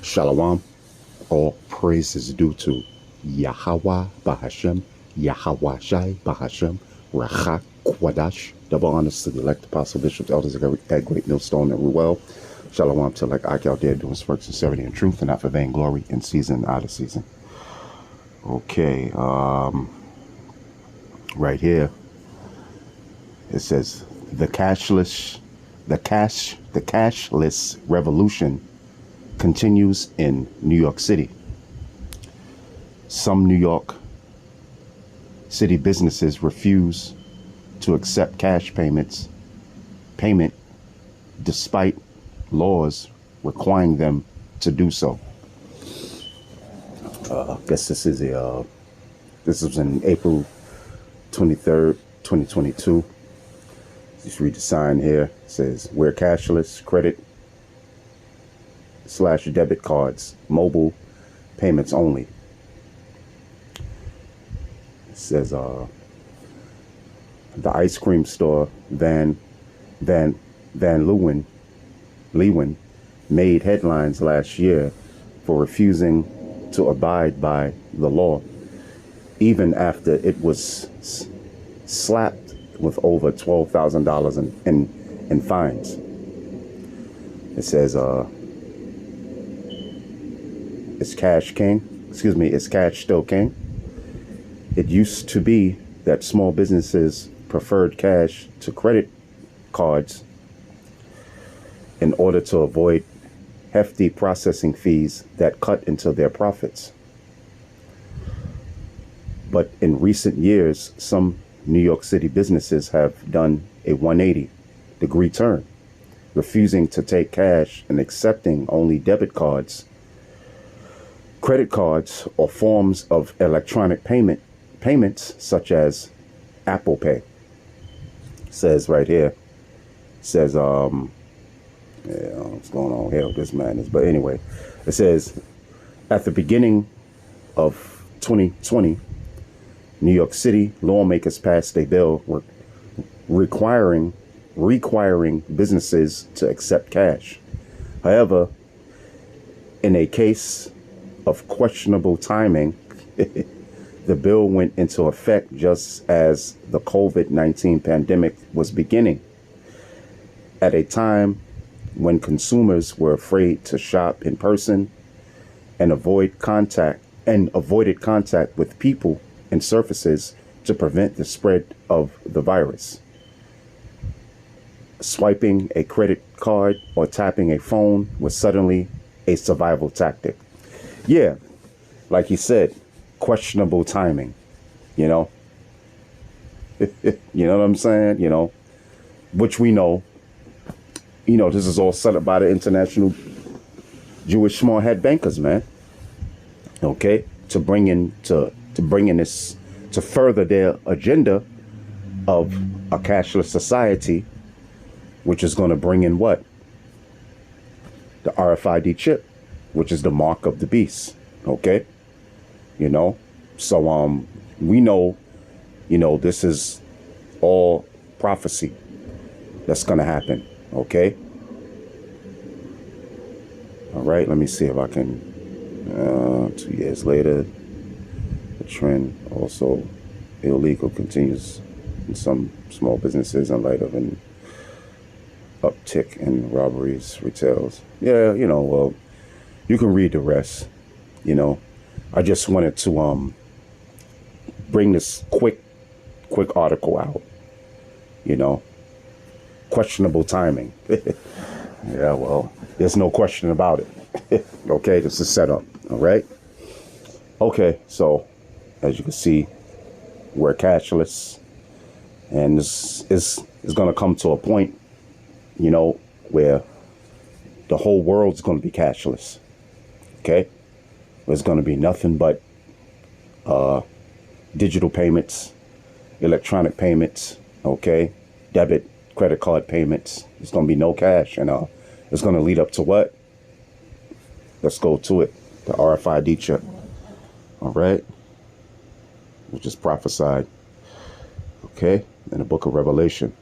Shalom. All praise is due to Yahweh Bahashem, Yahweh Shai Bahashem, Rachak Kwadash. Double honors to the elect apostle, bishops, elders at Great Millstone and Ruel. Shalom to like Ike out there doing his work, sincerity and truth, and not for vain glory in season and out of season. Okay, right here it says the cashless revolution continues in New York City. Some New York City businesses refuse to accept cash payment despite laws requiring them to do so. I guess this was in April 23rd, 2022. Just read the sign here. It says, we're cashless, credit/debit cards, mobile payments only. It says, the ice cream store, Van Leeuwen made headlines last year for refusing to abide by the law, even after it was slapped with over $12,000 in fines. It says, it's cash still king. It used to be that small businesses preferred cash to credit cards in order to avoid hefty processing fees that cut into their profits. But in recent years, some New York City businesses have done a 180-degree turn, refusing to take cash and accepting only debit cards, credit cards, or forms of electronic payments such as Apple Pay. It says right here, what's going on here with this madness? But anyway, it says, at the beginning of 2020, New York City lawmakers passed a bill requiring businesses to accept cash. However, in a case of questionable timing, the bill went into effect just as the COVID-19 pandemic was beginning, at a time when consumers were afraid to shop in person and avoided contact with people and surfaces to prevent the spread of the virus. Swiping a credit card or tapping a phone was suddenly a survival tactic. Yeah, like you said, questionable timing, you know? You know what I'm saying? You know, which we know, this is all set up by the international Jewish small head bankers, man. Okay, to bring in this, to further their agenda of a cashless society, which is going to bring in what? The RFID chip, which is the mark of the beast. Okay, so we know, this is all prophecy that's going to happen. Okay. All right. Let me see if I can. 2 years later, the trend also illegal continues in some small businesses in light of an uptick in robberies, retails. Yeah, well, you can read the rest. I just wanted to bring this quick article out. Questionable timing. Yeah, well, there's no question about it. Okay, this is set up. All right. Okay, so as you can see, we're cashless, and this is going to come to a point, where the whole world's going to be cashless. Okay, there's going to be nothing but digital payments, electronic payments. Okay, debit, credit card payments. There's going to be no cash, and it's going to lead up to what? Let's go to it. The RFID chip. All right. Which is prophesied. Okay. In the book of Revelation.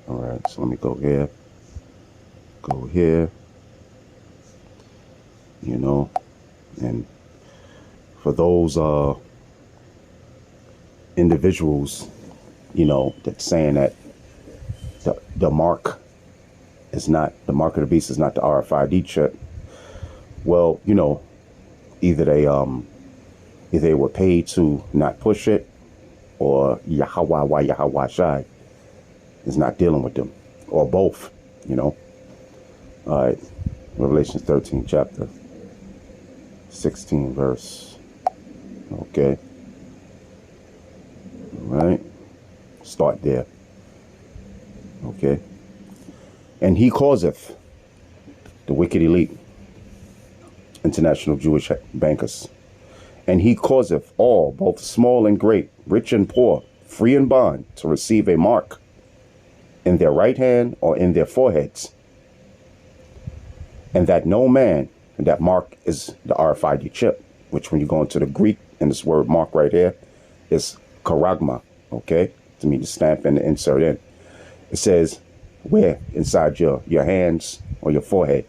All right. So let me go here. Go here. you know. And for those individuals, you know, that's saying that the mark is not, the mark of the beast is not the RFID chip. Well, you know, either they were paid to not push it, or Yahweh Shai is not dealing with them, or both, you know. All right, Revelation 13 chapter 16 verse. Okay. All right. Start there. Okay. And he causeth the wicked elite, international Jewish bankers, and he causeth all, both small and great, rich and poor, free and bond, to receive a mark in their right hand or in their foreheads, and that no man, and that mark is the RFID chip, which when you go into the Greek, and this word mark right here is charagma, okay, to mean to stamp and insert in. It says where inside your hands or your forehead.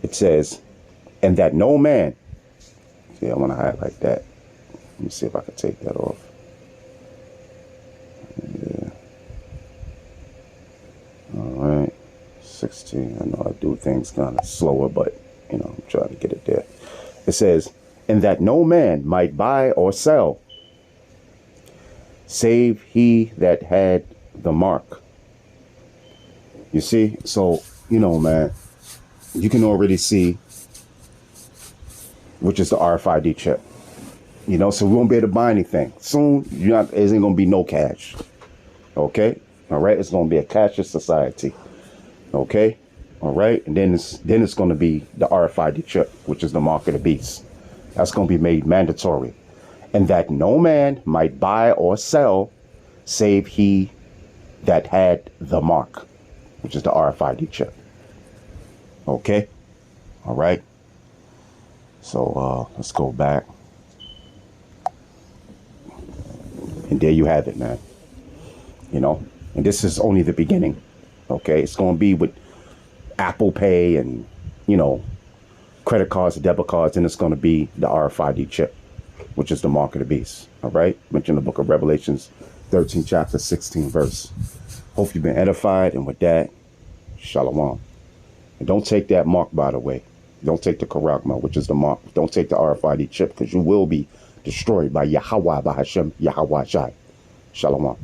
It says, and that no man, see, I want to highlight that. Let me see if I can take that off. Yeah. All right. 16. I know I do things kind of slower, but, you know, I'm trying to get it there. It says, and that no man might buy or sell, save he that had the mark. You see? So, you know, man, you can already see which is the RFID chip. You know, so we won't be able to buy anything. Soon, there isn't going to be no cash. Okay? All right? It's going to be a cashless society. Okay? All right? And then it's going to be the RFID chip, which is the mark of the beast. That's going to be made mandatory. And that no man might buy or sell, save he that had the mark, which is the RFID chip. Okay? All right? So let's go back. And there you have it, man. You know, and this is only the beginning. Okay? It's going to be with Apple Pay and, you know, credit cards, debit cards, and it's going to be the RFID chip, which is the mark of the beast. All right? Mentioned the book of Revelations, 13 chapter, 16 verse. Hope you've been edified. And with that, shalom. And don't take that mark, by the way. Don't take the charagma, which is the mark. Don't take the RFID chip, because you will be destroyed by Yahweh, by Hashem, Yahweh Shai. Shalom.